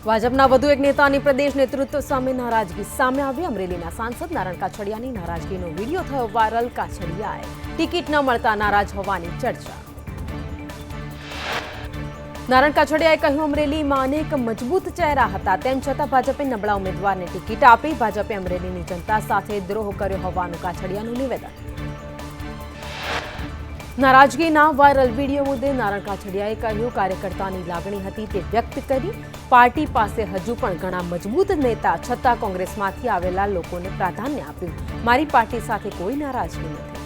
ભાજપના વધુ એક નેતાની પ્રદેશ નેતૃત્વ સામે નારાજગી સામે આવી। અમરેલીના સાંસદ નારણ કાછડિયાની નારાજગીનો વિડીયો થયો વાયરલ। કાછડિયાએ ટિકિટ ન મળતા નારાજ હોવાની ચર્ચા। નારણ કાછડિયાએ કહ્યું, અમરેલીમાં અનેક મજબૂત ચહેરા હતા, તેમ છતાં ભાજપે નબળા ઉમેદવારને ટિકિટ આપી। ભાજપે અમરેલીની જનતા સાથે દ્રોહ કર્યો હોવાનું કાછડિયાનું નિવેદન। નારાજગીના વાયરલ વિડીયો મુદ્દે નારણ કાછડિયાએ કહ્યું, કાર્યકર્તાની લાગણી હતી તે વ્યક્ત કરી। પાર્ટી પાસે હજુ પણ ઘણા મજબૂત નેતા છતાં કોંગ્રેસમાંથી આવેલા લોકોને પ્રાધાન્ય આપ્યું। મારી પાર્ટી સાથે કોઈ નારાજગી નથી।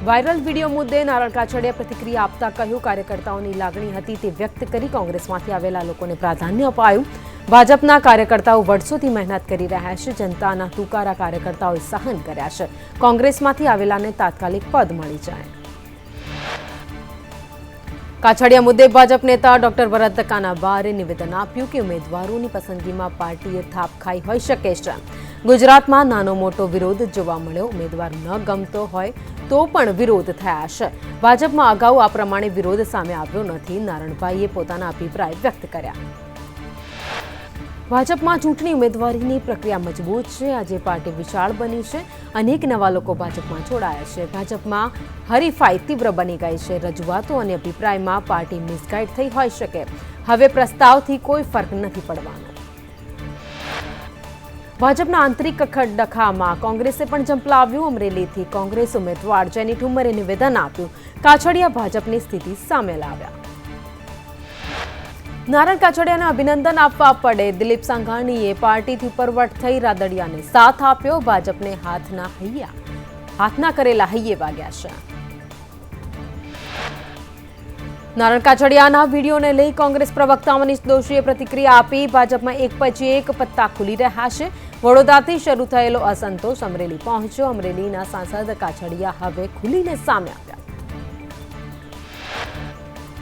વાયરલ વિડીયો મુદ્દે નારણ કાછડિયાએ પ્રતિક્રિયા આપતા કહ્યું, કાર્યકર્તાઓની લાગણી હતી તે વ્યક્ત કરી। કોંગ્રેસમાંથી આવેલા લોકોને પ્રાધાન્ય અપાયું। ભાજપના કાર્યકર્તાઓ વર્ષોથી મહેનત કરી રહ્યા છે, જનતાના તુકારા કાર્યકર્તાઓએ સહન કર્યા છે। કોંગ્રેસમાંથી આવેલાને તાત્કાલિક પદ મળી જાય। કાછડિયા મુદ્દે ભાજપ નેતા ડોક્ટર ભરત કાનાબારે નિવેદન આપ્યું કે ઉમેદવારોની પસંદગીમાં પાર્ટીએ થાપ ખાઈ હોઈ શકે છે। ગુજરાતમાં નાનો મોટો વિરોધ જોવા મળ્યો। ઉમેદવાર ન ગમતો હોય તો પણ વિરોધ થયા છે। ભાજપમાં અગાઉ આ પ્રમાણે વિરોધ સામે આવ્યો નથી। નારણભાઈએ પોતાના અભિપ્રાય વ્યક્ત કર્યા। ભાજપમાં ચૂંટણી ઉમેદવારીની પ્રક્રિયા મજબૂત છે। આજે પાર્ટી વિશાળ બની છે। અનેક નવા લોકો ભાજપમાં જોડાયા છે। ભાજપમાં હરીફાઈ તીવ્ર બની ગઈ છે। રજૂઆતો અને અભિપ્રાયમાં પાર્ટી મિસગાઈડ થઈ હોઈ શકે। હવે પ્રસ્તાવથી કોઈ ફરક નથી પડવાનો। ભાજપના આંતરિક ખડખામાં કોંગ્રેસે પણ ઝંપલાવ્યું। અમરેલીથી કોંગ્રેસ ઉમેદવાર જેની ઠુમ્મરે નિવેદન આપ્યું, કાછડિયા ભાજપની સ્થિતિ સામે લાવ્યા। નારણ કાછડિયાને અભિનંદન આપવા પડે। દિલીપ સંઘાણીએ પાર્ટીથી ઉપરવટ થઈ રાદડિયાને સાથ આપ્યો। ભાજપને હાથના કરેલા હૈયે વાગ્યા છે। નારણ કાછડિયાના વિડીયોને લઈ કોંગ્રેસ પ્રવક્તા મનીષ દોશીએ પ્રતિક્રિયા આપી। ભાજપમાં એક પછી એક પત્તા ખુલી રહ્યા છે। વડોદરાથી શરૂ થયેલો અસંતોષ અમરેલી પહોંચ્યો। અમરેલીના સાંસદ કાછડિયા હવે ખુલીને સામે આવ્યા।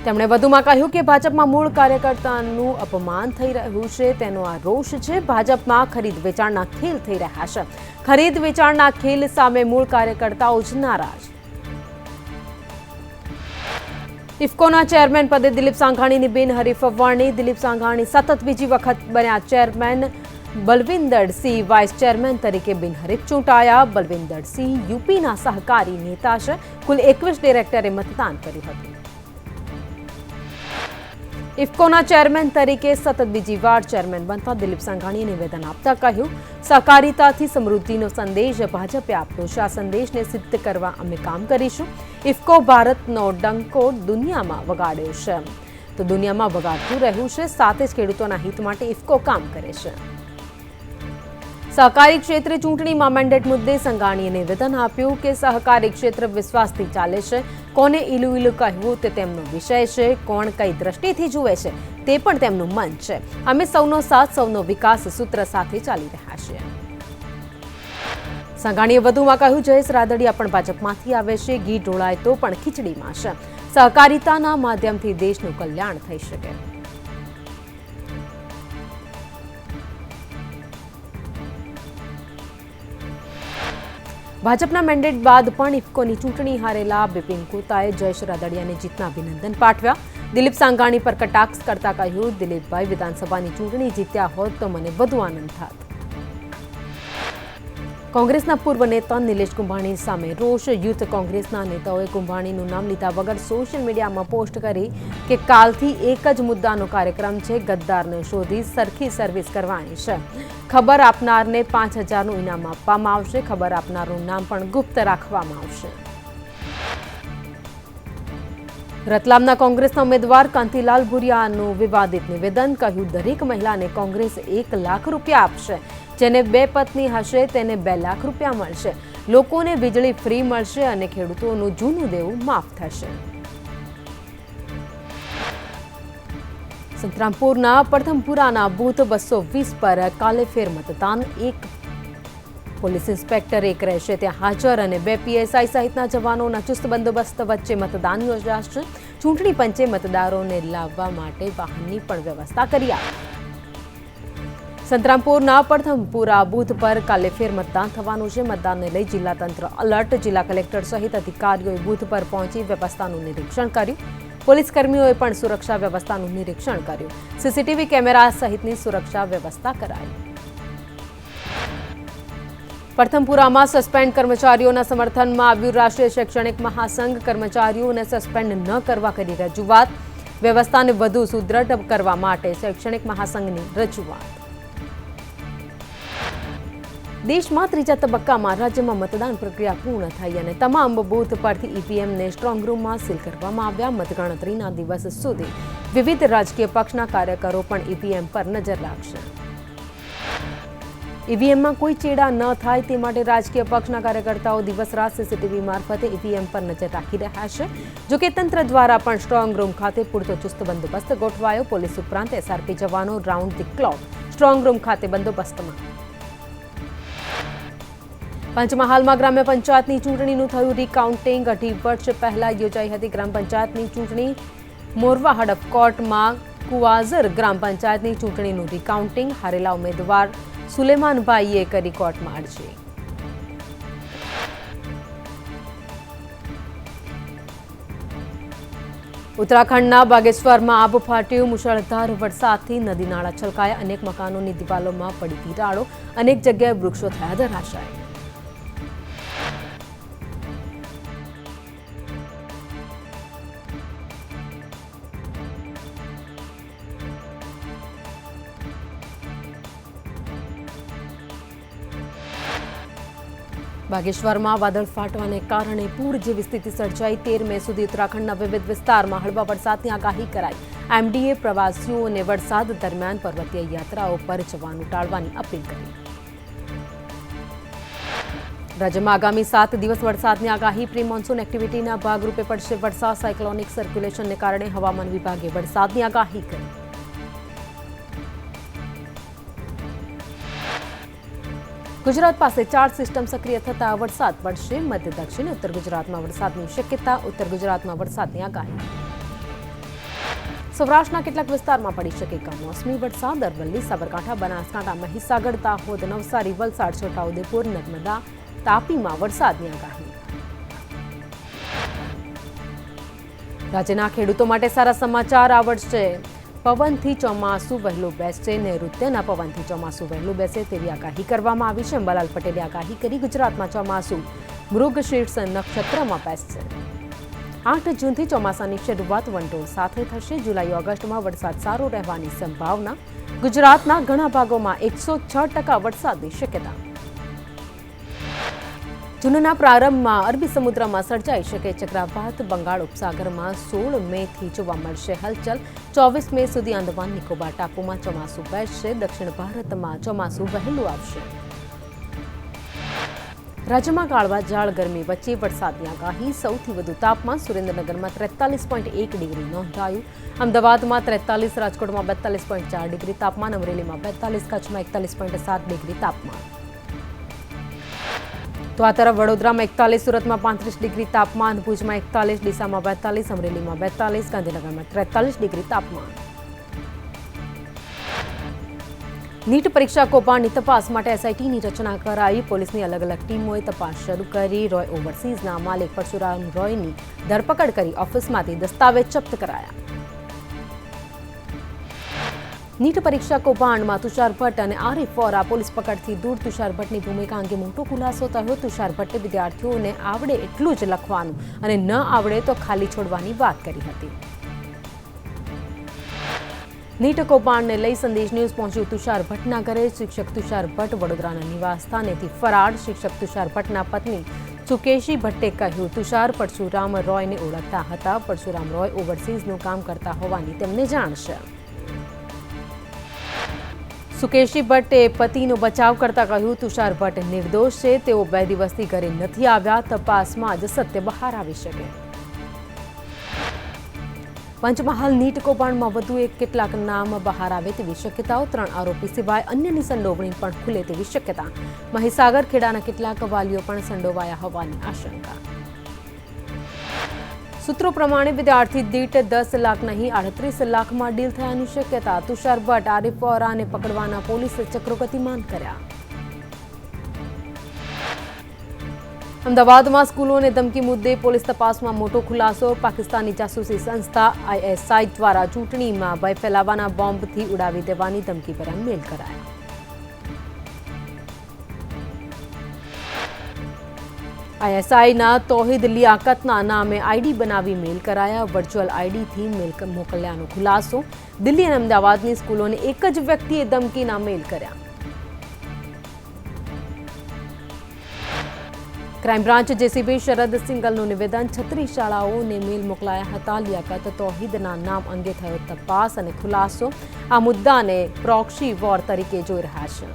તેમણે વધુમાં કહ્યું કે ભાજપમાં મૂળ કાર્યકર્તાનું અપમાન થઈ રહ્યું છે, તેનો આ રોષ છે। ભાજપમાં ખરીદ વેચાણના ખેલ થઈ રહ્યા છે। ખરીદ વેચાણના ખેલ સામે મૂળ કાર્યકર્તાઓ જ નારાજ। ઇફકોના ચેરમેન પદે દિલીપ સંઘાણીની બિનહરીફ વરણી। દિલીપ સંઘાણી સતત બીજી વખત બન્યા ચેરમેન। બલવિંદરસિંહ વાઇસ ચેરમેન તરીકે બિનહરીફ ચૂંટાયા। બલવિંદરસિંહ યુપીના સહકારી નેતા છે। કુલ 21 ડિરેક્ટરે મતદાન કર્યું હતું। ઇફકોના ચેરમેન તરીકે સતત બીજી વાર ચેરમેન બનતા દિલીપ સંઘાણીએ નિવેદન આપતા કહ્યું, સહકારિતાથી સમૃદ્ધિનો સંદેશ ભાજપે આપ્યો છે। આ સંદેશને સિદ્ધ કરવા અમે કામ કરીશું। ઇફકો ભારતનો ડંકો દુનિયામાં વગાડ્યો છે, તો દુનિયામાં વગાડતું રહ્યું છે। સાથે જ ખેડૂતોના હિત માટે ઇફકો કામ કરે છે। સહકારી ક્ષેત્રે ચૂંટણીમાં મેન્ડેટ મુદ્દે સંઘાણીએ નિવેદન આપ્યું કે સહકારી ક્ષેત્ર વિશ્વાસથી ચાલે છે। કોને ઈલું ઈલું કહેવું તે તેમનો વિષય છે। કોણ કઈ દ્રષ્ટિથી જુએ છે તે પણ તેમનું મન છે। અમે સૌનો સાથ, સૌનો વિકાસ સૂત્ર સાથે ચાલી રહ્યા છીએ। સંઘાણીએ વધુમાં કહ્યું, જયેશ રાદડિયા પણ ભાજપમાંથી આવે છે। ઘી ઢોળાય તો પણ ખીચડીમાં છે। સહકારિતાના માધ્યમથી દેશનું કલ્યાણ થઈ શકે। ભાજપના મેન્ડેટ બાદ પણ ઇફકોની ચૂંટણી હારેલા બિપિન કોતાએ જયેશ રાદડિયાને જીતના અભિનંદન પાઠવ્યા। દિલીપ સંઘાણી પર કટાક્ષ કરતા કહ્યું, દિલીપભાઈ વિધાનસભાની ચૂંટણી જીત્યા હોત તો મને વધુ આનંદ થાત। કોંગ્રેસના પૂર્વ નેતા નિલેશ કુંભાણી સામે રોષ। યુથ કોંગ્રેસના નેતાઓએ કુંભાણીનું નામ લીધા વગર સોશિયલ મીડિયામાં પોસ્ટ કરી કે કાલથી એક જ મુદ્દાનો કાર્યક્રમ છે, ગદ્દારને શોધી સરખી સર્વિસ કરવાની છે। ખબર આપનારને 5000નું ઇનામ આપવામાં આવશે। ખબર આપનારનું નામ પણ ગુપ્ત રાખવામાં આવશે। રતલામના કોંગ્રેસના ઉમેદવાર કાંતિલાલ ભુરિયાનું વિવાદિત નિવેદન। કહ્યું, દરેક મહિલાને કોંગ્રેસ 1 લાખ રૂપિયા આપશે। જેને 2 પત્ની હશે તેને 2 લાખ રૂપિયા મળશે। લોકોને વીજળી ફ્રી મળશે અને ખેડૂતોનું જૂનું દેવું માફ થશે। સંતરામપુરના પ્રથમપુરાના બૂથ 220 પર કાલે ફેર મતદાન। 1 પોલીસ ઇન્સ્પેક્ટર 1 રહેશે ત્યાં હાજર અને 2 પીએસઆઈ સહિતના જવાનોના ચુસ્ત બંદોબસ્ત વચ્ચે મતદાન યોજાશે। ચૂંટણી પંચે મતદારોને લાવવા માટે વાહનની પણ વ્યવસ્થા કરી આપી। સંતરામપુરના પડથમપુરા બૂથ પર કાલે ફેર મતદાન થવાનું છે. મતદાનને લઈ જિલ્લા તંત્ર અલર્ટ. જિલ્લા કલેક્ટર સહિત અધિકારીઓએ બૂથ પર પહોંચી વ્યવસ્થાનું નિરીક્ષણ કર્યું. પોલીસ કર્મીઓએ પણ સુરક્ષા વ્યવસ્થાનું નિરીક્ષણ કર્યું. સીસીટીવી કેમેરા સહિતની સુરક્ષા વ્યવસ્થા કરાઈ. પડથમપુરામાં સસ્પેન્ડ કર્મચારીઓના સમર્થનમાં આવ્યું રાષ્ટ્રીય શૈક્ષણિક મહાસંઘ. કર્મચારીઓને સસ્પેન્ડ ન કરવા કરી રજૂઆત. વ્યવસ્થાને વધુ સુદૃઢ કરવા માટે શૈક્ષણિક મહાસંઘની રજૂઆત. દેશમાં ત્રીજા તબક્કામાં રાજ્યમાં મતદાન પ્રક્રિયા પૂર્ણ થઈ અને તમામ બૂથ પરથી ઈવીએમને સ્ટ્રોંગ રૂમમાં સીલ કરવામાં આવ્યા. મતગણતરીના દિવસ સુધી વિવિધ રાજકીય પક્ષના કાર્યકરો પણ ઈવીએમ પર નજર રાખશે. ઈવીએમમાં કોઈ ચેડા ન થાય તે માટે રાજકીય પક્ષના કાર્યકર્તાઓ દિવસ રાત સીસીટીવી મારફતે ઈવીએમ પર નજર રાખી રહ્યા છે. જોકે તંત્ર દ્વારા પણ સ્ટ્રોંગ રૂમ ખાતે પૂરતો ચુસ્ત બંદોબસ્ત ગોઠવાયો. પોલીસ ઉપરાંત એસઆરપી જવાનો round the clock strong room ખાતે બંદોબસ્તમાં. પંચમહાલમાં ગ્રામ્ય પંચાયતની ચૂંટણીનું થયું રિકાઉન્ટિંગ. 2.5 વર્ષ પહેલા યોજાઈ હતી ગ્રામ પંચાયતની ચૂંટણી. મોરવા હડપ કોર્ટમાં કુવાઝર ગ્રામ પંચાયતની ચૂંટણીનું રિકાઉન્ટિંગ. હારેલા ઉમેદવાર સુલેમાનભાઈએ કરી કોર્ટમાં અરજી. ઉત્તરાખંડના બાગેશ્વરમાં આબ ફાટ્યું. મુશળધાર વરસાદથી નદી નાળા છલકાયા. અનેક મકાનોની દિવાલોમાં પડી તિરાડો. અનેક જગ્યાએ વૃક્ષો થયા ધરાશાયી. બાગેશ્વરમાં વાદળ ફાટવાને કારણે પૂર જેવી સ્થિતિ સર્જાઈ. 13 મે સુધી ઉત્તરાખંડના વિવિધ વિસ્તારમાં હળવા વરસાદની આગાહી કરાઈ. એમડીએ પ્રવાસીઓને વરસાદ દરમિયાન પર્વતીય યાત્રાઓ પર જવાનું ટાળવાની અપીલ કરી. રાજ્યમાં આગામી 7 દિવસ વરસાદની આગાહી. પ્રી મોન્સૂન એક્ટિવિટીના ભાગરૂપે પડશે વરસાદ. સાયક્લોનિક સર્ક્યુલેશનને કારણે હવામાન વિભાગે વરસાદની આગાહી કરી. ગુજરાત પાસે 4 સિસ્ટમ સક્રિય થતા વરસાદ પડશે. મધ્ય દક્ષિણ ઉત્તર ગુજરાતમાં વરસાદની શક્યતા. ઉત્તર ગુજરાતમાં વરસાદની આગાહી. સૌરાષ્ટ્રના કેટલાક વિસ્તારમાં પડી શકે કમોસમી વરસાદ. અરવલ્લી, સાબરકાંઠા, બનાસકાંઠા, મહીસાગર, દાહોદ, નવસારી, વલસાડ, છોટાઉદેપુર, નર્મદા, તાપીમાં વરસાદની આગાહી. રાજ્યના ખેડૂતો માટે સારા સમાચાર. આ વર્ષે પવનથી ચોમાસું વહેલું બેસશે. નૈઋત્યના પવનથી ચોમાસું વહેલું બેસે તેવી આગાહી કરવામાં આવી છે. અંબાલાલ પટેલે આગાહી કરી. ગુજરાતમાં ચોમાસું મૃગશીર્ષ નક્ષત્રમાં બેસશે. 8 જૂનથી ચોમાસાની શરૂઆત વંટોળ સાથે થશે. જુલાઈ ઓગસ્ટમાં વરસાદ સારો રહેવાની સંભાવના. ગુજરાતના ઘણા ભાગોમાં 106% વરસાદની શક્યતા. જૂનના પ્રારંભમાં અરબી સમુદ્રમાં સર્જાઈ શકે ચક્રવાત. બંગાળ ઉપસાગરમાં 16 મેથી જોવા મળશે હલચલ. 24 મે સુધી આંદામાન નિકોબાર ટાપુમાં ચોમાસું બેસશે. દક્ષિણ ભારતમાં ચોમાસું વહેલું આવશે. રાજ્યમાં કાળવાજાળ ગરમી વચ્ચે વરસાદની આગાહી. સૌથી વધુ તાપમાન સુરેન્દ્રનગરમાં 43.1 ડિગ્રી નોંધાયું. અમદાવાદમાં 43, રાજકોટમાં 42.4 ડિગ્રી તાપમાન, અમરેલીમાં 42, કચ્છમાં 41.7 ડિગ્રી તાપમાન. તો આ તરફ વડોદરામાં 41, સુરતમાં 35 ડિગ્રી તાપમાન, ભુજમાં 41, ડીસામાં 42, અમરેલીમાં 42, ગાંધીનગરમાં 43 ડિગ્રી તાપમાન. નીટ પરીક્ષા કૌભાંડની તપાસ માટે એસઆઈટીની રચના કરાઈ. પોલીસની અલગ અલગ ટીમોએ તપાસ શરૂ કરી. રોય ઓવરસીઝના માલિક પરશુરામ રોયની ધરપકડ કરી. ઓફિસમાંથી દસ્તાવેજ જપ્ત કરાયા. નીટ પરીક્ષા કૌભાંડમાં તુષાર ભટ્ટ અને આરિફ વોરા પોલીસ પકડથી દૂર. તુષાર ભટ્ટની ભૂમિકા અંગે મોટો ખુલાસો થયો. તુષાર ભટ્ટે વિદ્યાર્થીઓને આવડે એટલું જ લખવાનું અને ન આવડે તો ખાલી છોડવાની વાત કરી હતી. નીટ કૌભાંડને લઈ સંદેશ ન્યૂઝ પહોંચ્યું તુષાર ભટ્ટના ઘરે. શિક્ષક તુષાર ભટ્ટ વડોદરાના નિવાસ સ્થાનેથી ફરાર. શિક્ષક તુષાર ભટ્ટના પત્ની સુકેશી ભટ્ટે કહ્યું તુષાર પરશુરામ રોયને ઓળખતા હતા. પરશુરામ રોય ઓવરસીઝનું કામ કરતા હોવાની તેમને જાણ છે. સુકેશી ભટ્ટે પતિનો બચાવ કરતા કહ્યું તુષાર ભટ્ટ નિર્દોષ છે. તેઓ 2 દિવસથી ઘરે નથી આવ્યા. તપાસમાં જ સત્ય બહાર આવી શકે. પંચમહાલ નીટ કૌભાંડમાં વધુ કેટલાક નામ બહાર આવે તેવી શક્યતાઓ. 3 આરોપી સિવાય અન્યની સંડોવણી પણ ખુલે તેવી શક્યતા. મહીસાગર ખેડાના કેટલાક વાલીઓ પણ સંડોવાયા હોવાની આશંકા. સૂત્રો પ્રમાણે વિદ્યાર્થી દીઠ 10 લાખ નહીં 38 લાખમાં ડીલ થયાની શક્યતા. તુષાર ભટ્ટ, આરિફ વોરાને પકડવાના પોલીસે ચક્રો ગતિમાન કર્યા. અમદાવાદમાં સ્કૂલોને ધમકી મુદ્દે પોલીસ તપાસમાં મોટો ખુલાસો. પાકિસ્તાની જાસૂસી સંસ્થા ISI દ્વારા ચૂંટણીમાં ભય ફેલાવવાના બોમ્બથી ઉડાવી દેવાની ધમકી પર મેલ કરાયા. ISIના તૌહીદ લિયાકતના નામે આઈડી બનાવી મેલ કરાયા. વર્ચ્યુઅલ આઈડીથી મેલ મોકલ્યાનો ખુલાસો. દિલ્હી અને અમદાવાદની સ્કૂલોને એક જ વ્યક્તિએ ધમકીના મેલ કર્યા. ક્રાઇમ બ્રાન્ચ જેસીબી શરદ સિંગલનું નિવેદન. 36 શાળાઓને મેલ મોકલાયા હતા. લિયાકત તૌહીદના નામ અંગે થયો તપાસ અને ખુલાસો. આ મુદ્દાને પ્રોક્સી વોર તરીકે જોઈ રહ્યા છે.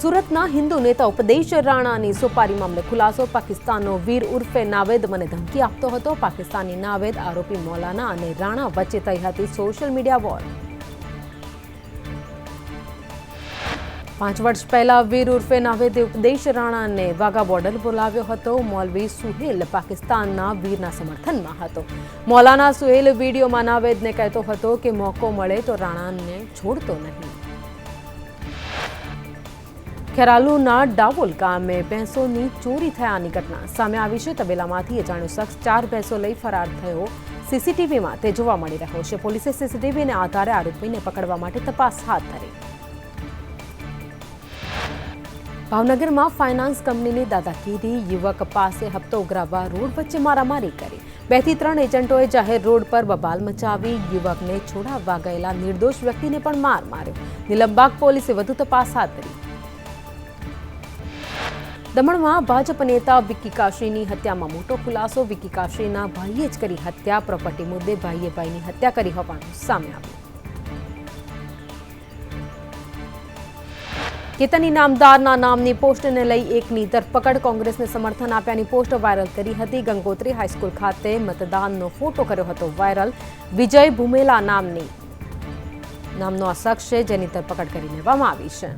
સુરતના હિન્દુ નેતા ઉપદેશ રાણાની સોપારી મામલે ખુલાસો. પાકિસ્તાનનો વીર ઉર્ફે નાવેદ મને ધમકી આપતો હતો. પાકિસ્તાની નાવેદ આરોપી મૌલાના અને રાણા વચ્ચે થઈ હતી સોશિયલ મીડિયા વોર. 5 વર્ષ પહેલા વીર ઉર્ફે નાવેદે ઉપદેશ રાણાને વાઘા બોર્ડર બોલાવ્યો હતો. મૌલવી સુહેલ પાકિસ્તાનના વીરના સમર્થનમાં હતો. મૌલાના સુહેલ વિડીયોમાં નાવેદને કહેતો હતો કે મોકો મળે તો રાણાને છોડતો નહીં. ખેરાલુના ડાવોલ ગામે ભેંસોની ચોરી થયાની ઘટના સામે આવી છે. તબેલામાંથી અજાણ્યો શખ્સ 4 ભેંસો લઈ ફરાર થયો સીસીટીવીમાં તે જોવા મળી રહ્યો છે. પોલીસે સીસીટીવીના આધારે આરોપીને પકડવા માટે તપાસ હાથ ધરી. ભાવનગરમાં ફાઇનાન્સ કંપનીની દાદાગીરી. યુવક પાસે હપ્તો ઉઘરાવવા રોડ વચ્ચે મારામારી કરી. 2 થી 3 એજન્ટોએ જાહેર રોડ પર બબાલ મચાવી. યુવકને છોડાવવા ગયેલા નિર્દોષ વ્યક્તિને પણ માર માર્યો. નીલમબાગ પોલીસે વધુ તપાસ હાથ ધરી. દમણમાં ભાજપ નેતા વિકી કાશીની હત્યામાં મોટો ખુલાસો. વિકી કાશીના ભાઈએ જ કરી હત્યા. પ્રોપર્ટી મુદ્દે ભાઈએ ભાઈની હત્યા કરી હોવાનું સામે આવ્યું. કેતન ઇનામદારના નામની પોસ્ટને લઈ એકની ધરપકડ. કોંગ્રેસને સમર્થન આપ્યાની પોસ્ટ વાયરલ કરી હતી. ગંગોત્રી હાઈસ્કૂલ ખાતે મતદાનનો ફોટો કર્યો હતો વાયરલ. વિજય ભુમેલા નામનો આ શખ્સ છે જેની ધરપકડ કરી લેવામાં આવી છે.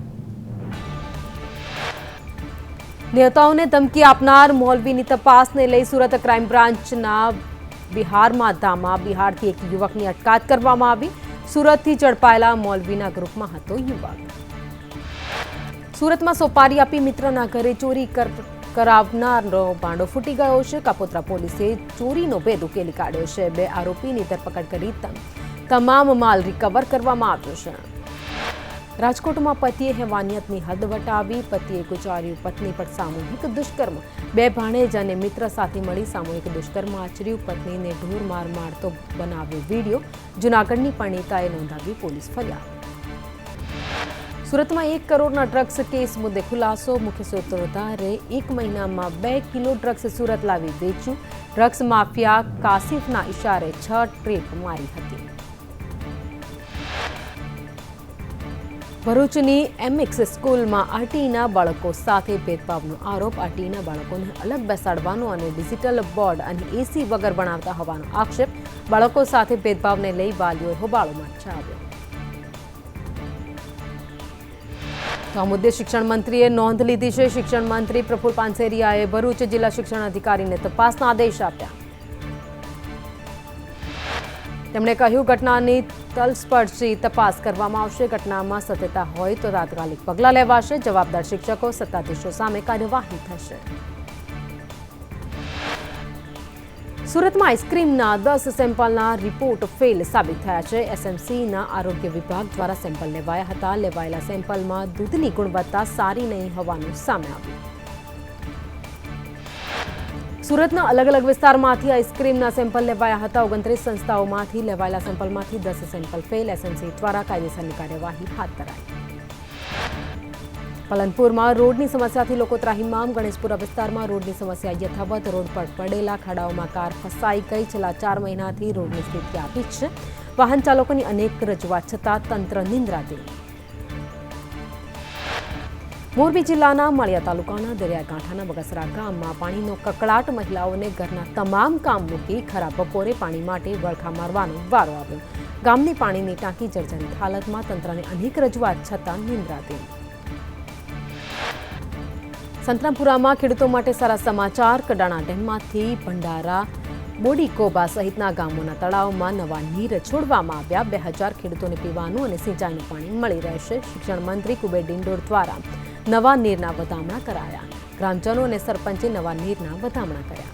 નેતાઓને ધમકી આપનાર મૌલવીની તપાસને લઈ સુરત ક્રાઇમ બ્રાન્ચના બિહારમાં ધામા. બિહારથી એક યુવકની અટકાયત કરવામાં આવી. સુરતથી ઝડપાયેલા મૌલવીના ગ્રુપમાં હતો યુવક. સુરતમાં સોપારી આપી મિત્રના ઘરે ચોરી કરાવનારનો ભાંડો ફૂટી ગયો છે. કાપોદ્રા પોલીસે ચોરીનો ભેદ ઉકેલી કાઢ્યો છે. 2 આરોપીની ધરપકડ કરી તમામ માલ રિકવર કરવામાં આવ્યો છે. રાજકોટમાં પતિએ હેવાનિયતની હદ વટાવી. પતિએ ગુજાર્યું પત્ની પર સામૂહિક દુષ્કર્મ. 2 ભાણેજ અને મિત્ર સાથે મળી સામૂહિક દુષ્કર્મ આચર્યું. પત્નીને ઢોર માર મારતો બનાવ્યો વિડીયો. જૂનાગઢની પરિણીતાએ નોંધાવી પોલીસ ફરિયાદ. સુરતમાં 1 કરોડના ડ્રગ્સ કેસ મુદ્દે ખુલાસો. મુખ્ય સૂત્રધારે 1 મહિનામાં 2 કિલો ડ્રગ્સ સુરત લાવી વેચ્યું. ડ્રગ્સ માફિયા કાસિફના ઇશારે 6 ટ્રેપ મારી હતી. ભરૂચની MX સ્કૂલમાં આરટીઈના બાળકો સાથે ભેદભાવનો આરોપ. આરટીઈના બાળકોને અલગ બેસાડવાનો અને ડિજિટલ બોર્ડ અને એસી વગર ભણાવતા હોવાનો આક્ષેપ. બાળકો સાથે ભેદભાવને લઈ વાલીઓએ હોબાળો મચાવ્યો. તો આ મુદ્દે શિક્ષણ મંત્રીએ નોંધ લીધી છે. શિક્ષણ મંત્રી પ્રફુલ પાનસેરિયાએ ભરૂચ જિલ્લા શિક્ષણ અધિકારીને તપાસના આદેશ આપ્યા. તેમણે કહ્યું ઘટનાની તલસ્પર્શી તપાસ કરવામાં આવશે. ઘટનામાં સત્યતા હોય તો તાત્કાલિક પગલાં લેવાશે. જવાબદાર શિક્ષકો સત્તાધીશો સામે કાર્યવાહી થશે. સુરતમાં આઈસ્ક્રીમના 10 સેમ્પલના રિપોર્ટ ફેલ સાબિત થયા છે. SMCના આરોગ્ય વિભાગ દ્વારા સેમ્પલ લેવાયા હતા. લેવાયેલા સેમ્પલમાં દૂધની ગુણવત્તા સારી નહીં હોવાનું સામે આવ્યું. સુરતના અલગ અલગ વિસ્તારમાંથી આઈસ્ક્રીમના સેમ્પલ લેવાયા હતા. 29 સંસ્થાઓમાંથી લેવાયેલા સેમ્પલમાંથી 10 સેમ્પલ ફેલ. SMC દ્વારા કાયદેસરની કાર્યવાહી હાથ ધરાઈ. પાલનપુરમાં રોડની સમસ્યાથી લોકો ત્રાહિમામ. ગણેશપુરા વિસ્તારમાં રોડની સમસ્યા યથાવત. રોડ પર પડેલા ખાડાઓમાં કાર ફસાઈ ગઈ. છેલ્લા 4 મહિનાથી રોડની સ્થિતિ આવી જ છે. વાહન ચાલકોની અનેક રજૂઆત છતાં તંત્ર નિંદ્રાધીન. મોરબી જિલ્લાના માળિયા તાલુકાના દરિયાકાંઠાના બગસરા ગામમાં પાણીનો કકળાટ. મહિલાઓને ઘરના તમામ કામ મૂકી ખરાબ બપોરે પાણી માટે વળખા મારવાનો વારો આવ્યો. ગામની પાણીની ટાંકી જર્જરિત હાલતમાં. તંત્રને અનેક રજૂઆત છતાં નિંદ્રાધીન. સંતરામપુરામાં ખેડૂતો માટે સારા સમાચાર. કડાણા ડેમમાંથી ભંડારા, બોડીકોબા સહિતના ગામોના તળાવમાં નવા નીર છોડવામાં આવ્યા. 2000 ખેડૂતોને પીવાનું અને સિંચાઈનું પાણી મળી રહેશે. શિક્ષણ મંત્રી કુબેર ડિંડોર દ્વારા નવા નીરના વધામણા કરાયા. ગ્રામજનો અને સરપંચે નવા નીરના વધામણા કર્યા.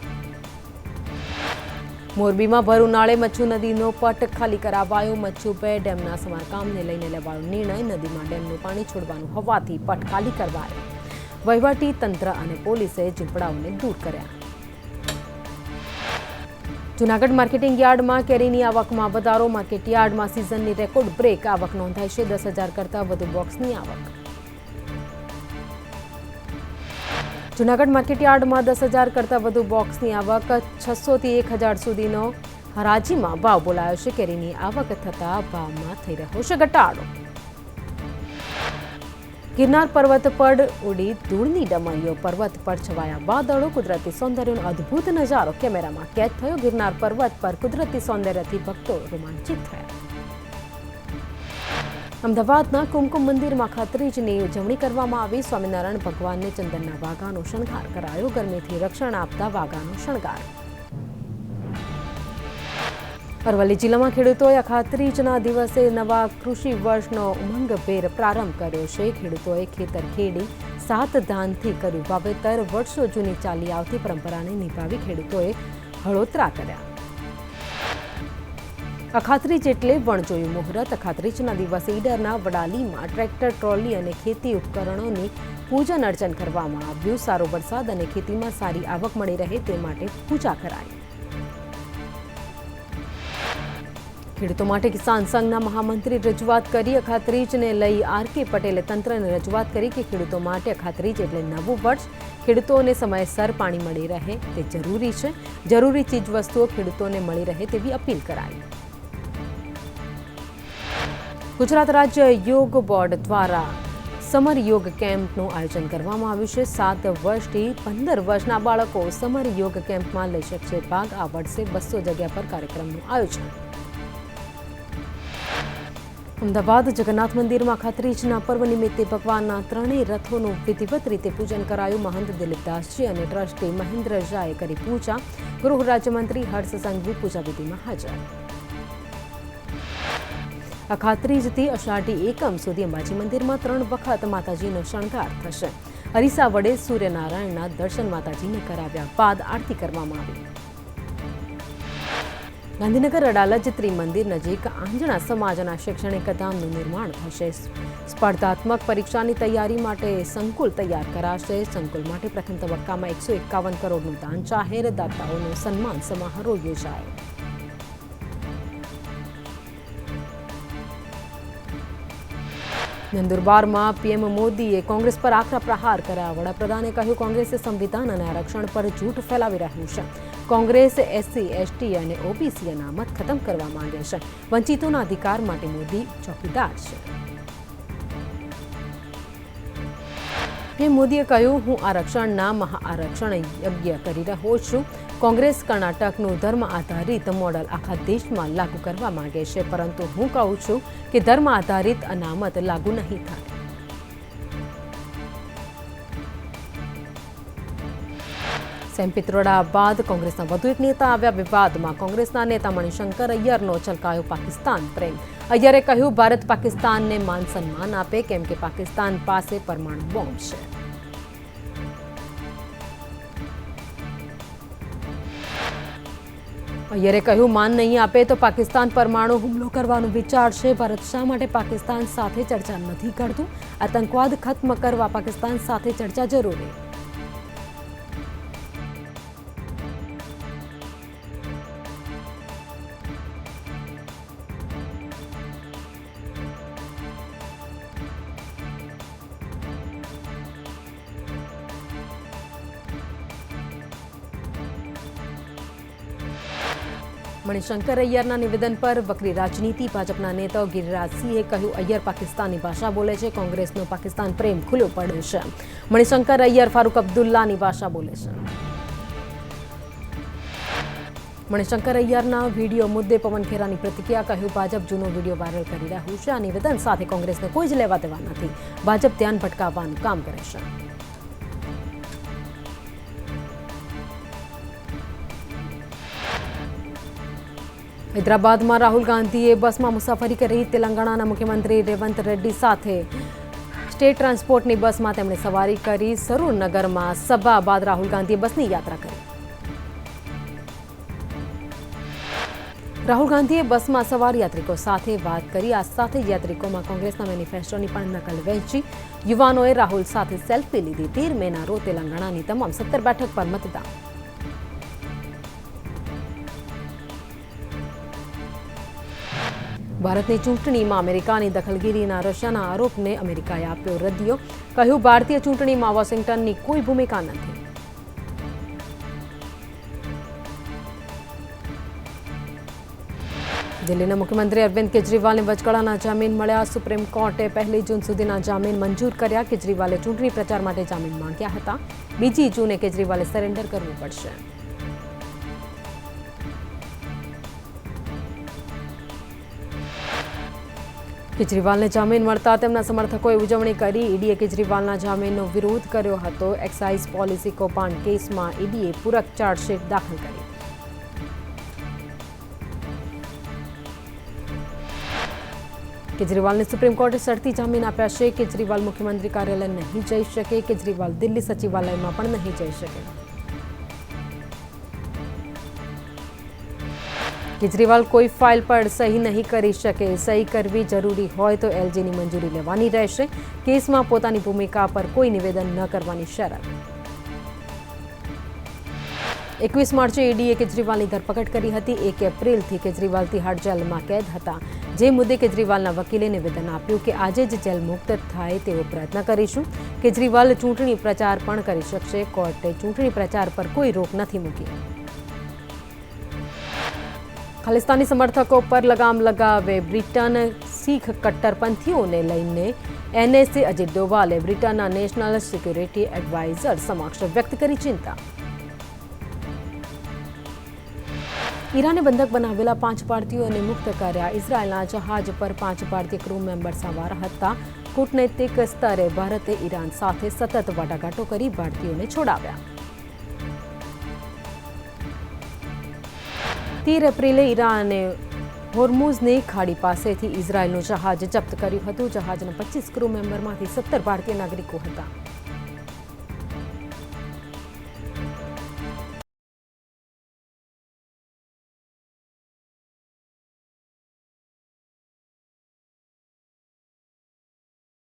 મોરબીમાં ભર ઉનાળે મચ્છુ નદીનો પટ ખાલી કરાવાયો. મચ્છુ 2 ડેમના સમારકામને લઈને લેવાયો નિર્ણય. નદીમાં ડેમનું પાણી છોડવાનું હોવાથી પટ ખાલી કરવાયો. વહીવટી તંત્ર અને પોલીસે ઝૂંપડાઓને દૂર કર્યા. જૂનાગઢ માર્કેટિંગ યાર્ડમાં કેરીની આવકમાં વધારો. માર્કેટ યાર્ડમાં સિઝનની રેકોર્ડ બ્રેક આવક નોંધાઈ છે. 10,000 કરતાં વધુ બોક્સની આવક. જૂનાગઢ માર્કેટ યાર્ડમાં 10,000 કરતાં વધુ બોક્સની આવક. 600 થી 1,000 સુધીનો હરાજીમાં ભાવ બોલાયો છે. કેરીની આવક થતાં ભાવમાં થઈ રહ્યો છે ઘટાડો. ગિરનાર પર્વત પર ઉડી ધૂળની ડમરીઓ. પર્વત પર છવાયા વાદળો. કુદરતી સૌંદર્યનો અદ્ભુત નજારો કેમેરામાં કેદ થયો. ગિરનાર પર્વત પર કુદરતી સૌંદર્યથી ભક્તો રોમાંચિત થયા. અમદાવાદના કુમકુમ મંદિરમાં ખાતરીજની ઉજવણી કરવામાં આવી. સ્વામિનારાયણ ભગવાનને ચંદનના વાઘાનો શણગાર કરાયો. ગરમીથી રક્ષણ આપતા વાઘાનો શણગાર. અરવલ્લી જિલ્લામાં ખેડૂતોએ અખાત્રીજના દિવસે નવા કૃષિ વર્ષનો ઉમંગભેર પ્રારંભ કર્યો છે. ખેડૂતોએ ખેતર ખેડી 7 ધાનથી કર્યું વાવેતર. વર્ષો જૂની ચાલી આવતી પરંપરાને નિભાવી ખેડૂતોએ હળોતરા કર્યા. અખાત્રીજ એટલે વણજોયું મુહૂર્ત. અખાત્રીજના દિવસે ઈડરના વડાલીમાં ટ્રેક્ટર, ટ્રોલી અને ખેતી ઉપકરણોની પૂજન અર્ચન કરવામાં આવ્યું. સારો વરસાદ અને ખેતીમાં સારી આવક મળી રહે તે માટે પૂજા કરાઈ. ખેડૂતો માટે કિસાન સંઘના મહામંત્રી રજૂઆત કરી. અખાત્રીજને લઈ આર.કે. પટેલે તંત્રને રજૂઆત કરી કે ખેડૂતો માટે અખાત્રીજ એટલે નવું વર્ષ. ખેડૂતોને સમયસર પાણી મળી રહે તે જરૂરી છે. જરૂરી ચીજવસ્તુઓ ખેડૂતોને મળી રહે તેવી અપીલ કરાઈ. ગુજરાત રાજ્ય યોગ બોર્ડ દ્વારા સમર યોગ કેમ્પનું આયોજન કરવામાં આવ્યું છે. 7 વર્ષથી 15 વર્ષના બાળકો સમર યોગ કેમ્પમાં લઈ શકશે ભાગ. આ વર્ષે 200 જગ્યા પર કાર્યક્રમનું આયોજન. અમદાવાદ જગન્નાથ મંદિરમાં અખાત્રીજના પર્વ નિમિત્તે ભગવાનના 3 રથોનું વિધિવત રીતે પૂજન કરાયું. મહંત દિલીપદાસજી અને ટ્રસ્ટી મહેન્દ્ર ઝાએ કરી પૂજા. ગૃહ રાજ્યમંત્રી હર્ષ સંઘવી પૂજા વિધિમાં હાજર. અખાત્રીજથી અષાઢી એકમ સુધી અંબાજી મંદિરમાં 3 વખત માતાજીનો શણગાર થશે. અરીસા વડે સૂર્યનારાયણના દર્શન માતાજીને કરાવ્યા બાદ આરતી કરવામાં આવી. ગાંધીનગર અડાલજ ત્રિમંદિર નજીક આંજણા સમાજના શૈક્ષણિક ધામનું નિર્માણ થશે. સ્પર્ધાત્મક પરીક્ષાની તૈયારી માટે સંકુલ તૈયાર કરાશે. સંકુલ માટે પ્રથમ તબક્કામાં 151 કરોડનું દાન જાહેર. દાતાઓનો સન્માન સમારોહ યોજાયો. નંદુરબારમાં પીએમ મોદીએ કોંગ્રેસ પર આકરા પ્રહાર કર્યા. વડાપ્રધાને કહ્યું કોંગ્રેસે સંવિધાન અને આરક્ષણ પર જૂઠ ફેલાવી રહ્યું છે. કોંગ્રેસ એસસી, એસટી અને ઓબીસી અનામત ખતમ કરવા માંગે છે. વંચિતોના અધિકાર માટે મોદી ચોકીદાર છે. પીએમ મોદીએ કહ્યું હું આરક્ષણના મહાઆરક્ષણ યજ્ઞ કરી રહ્યો છું. કોંગ્રેસ કર્ણાટકનું ધર્મ આધારિત મોડલ આખા દેશમાં લાગુ કરવા માંગે છે, પરંતુ હું કહું છું કે ધર્મ આધારિત અનામત લાગુ નહીં થાય. સેમ પિત્રોડા બાદ કોંગ્રેસના વધુ એક નેતા આવ્યા વિવાદમાં. કોંગ્રેસના નેતા મણિશંકર અય્યરનો છલકાયો પાકિસ્તાન પ્રેમ. અય્યરે કહ્યું ભારત પાકિસ્તાનને માન સન્માન આપે કેમ કે પાકિસ્તાન પાસે પરમાણુ બોમ્બ છે. અય્યરે કહ્યું માન નહીં આપે તો પાકિસ્તાન પરમાણુ હુમલો કરવાનું વિચારશે. ભારત શા માટે પાકિસ્તાન સાથે ચર્ચા નથી કરતું? આતંકવાદ ખત્મ કરવા પાકિસ્તાન સાથે ચર્ચા જરૂરી. મણિશંકર અય્યરના નિવેદન પર વકરી રાજનીતિ. ભાજપના નેતા ગિરિરાજસિંહે કહ્યું અય્યર પાકિસ્તાની ભાષા બોલે છે. કોંગ્રેસનો પાકિસ્તાન પ્રેમ ખુલ્લો પડે છે. મણિશંકર અય્યર ફારૂક અબ્દુલ્લાની ભાષા બોલે છે. મણિશંકર અય્યરના વિડીયો મુદ્દે પવન ખેરાની પ્રતિક્રિયા. કહ્યું ભાજપ જૂનો વિડીયો વાયરલ કરી રહ્યું છે. આ નિવેદન સાથે કોંગ્રેસને કોઈ જ લેવા દેવા નથી. ભાજપ ધ્યાન ભટકાવવાનું કામ કરે છે. હૈદરાબાદમાં રાહુલ ગાંધીએ બસમાં મુસાફરી કરી તેલંગાણાના મુખ્યમંત્રી રેવંત રેડ્ડી સાથે સ્ટેટ ટ્રાન્સપોર્ટની બસમાં તેમણે સવારી કરી સરૂરનગરમાં સભા બાદ રાહુલ ગાંધીએ બસની યાત્રા કરી રાહુલ ગાંધીએ બસમાં સવાર યાત્રિકો સાથે વાત કરી આ સાથે યાત્રિકોમાં કોંગ્રેસના મેનિફેસ્ટોની પણ નકલ વહેંચી યુવાનોએ રાહુલ સાથે સેલ્ફી લીધી 13 મેના રોજ તેલંગાણાની તમામ 17 બેઠક પર મતદાન ભારતની ચૂંટણીમાં અમેરિકાની દખલગીરીના રશિયાના આરોપને અમેરિકાએ આપ્યો રદિયો કહ્યું ભારતીય ચૂંટણીમાં વોશિંગ્ટનની કોઈ ભૂમિકા નથી દિલ્હીના મુખ્યમંત્રી અરવિંદ કેજરીવાલને વચગાળાના જામીન મળ્યા સુપ્રીમ કોર્ટે 1 જૂન સુધીના જામીન મંજૂર કર્યા કેજરીવાલે ચૂંટણી પ્રચાર માટે જામીન માંગ્યા હતા 2 જૂને કેજરીવાલે સરેન્ડર કરવું પડશે કેજરીવાલને જામીન મળતા તેમના સમર્થકોએ ઉજવણી કરી ઈડીએ કેજરીવાલના જામીનનો વિરોધ કર્યો હતો એક્સાઇઝ પોલિસી કૌભાંડ કેસમાં ઈડીએ પૂરક ચાર્જશીટ દાખલ કરી કેજરીવાલને સુપ્રીમ કોર્ટે શરતી જામીન આપ્યા છે કેજરીવાલ મુખ્યમંત્રી કાર્યાલય નહીં જઈ શકે કેજરીવાલ દિલ્હી સચિવાલયમાં પણ નહીં જઈ શકે કેજરીવાલ કોઈ ફાઇલ પર સહી નહીં કરી શકે સહી કરવી જરૂરી હોય તો એલજીની મંજૂરી લેવાની રહેશે કેસમાં પોતાની ભૂમિકા પર કોઈ નિવેદન ન કરવાની શરત 21 માર્ચે ઈડીએ કેજરીવાલની ધરપકડ કરી હતી 1 એપ્રિલથી કેજરીવાલ તિહાડ જેલમાં કેદ હતા જે મુદ્દે કેજરીવાલના વકીલે નિવેદન આપ્યું કે આજે જ જેલ મુક્ત થાય તેવો પ્રયત્ન કરીશું કેજરીવાલ ચૂંટણી પ્રચાર પણ કરી શકશે કોર્ટે ચૂંટણી પ્રચાર પર કોઈ રોક નથી મૂકી ખાલિસ્તાની સમર્થકો પર લગામ લગાવે બ્રિટન શીખ કટ્ટરપંથીઓને લઈને એનએસએ અજીત ડોવાલે બ્રિટનના નેશનલ સિક્યુરિટી એડવાઇઝર સમક્ષ વ્યક્ત કરી ચિંતા ઈરાને બંધક બનાવેલા 5 ભારતીયોને મુક્ત કર્યા ઇઝરાયેલના જહાજ પર 5 ભારતીય ક્રૂ મેમ્બર સવાર હતા કૂટનૈતિક સ્તરે ભારતે ઈરાન સાથે સતત વાટાઘાટો કરી ભારતીયોને છોડાવ્યા 13 એપ્રિલે ઈરાને હોર્મુઝની ખાડી પાસેથી ઇઝરાયેલનું જહાજ જપ્ત કર્યું હતું જહાજના 25 ક્રૂ મેમ્બરમાંથી 17 ભારતીય નાગરિકો હતા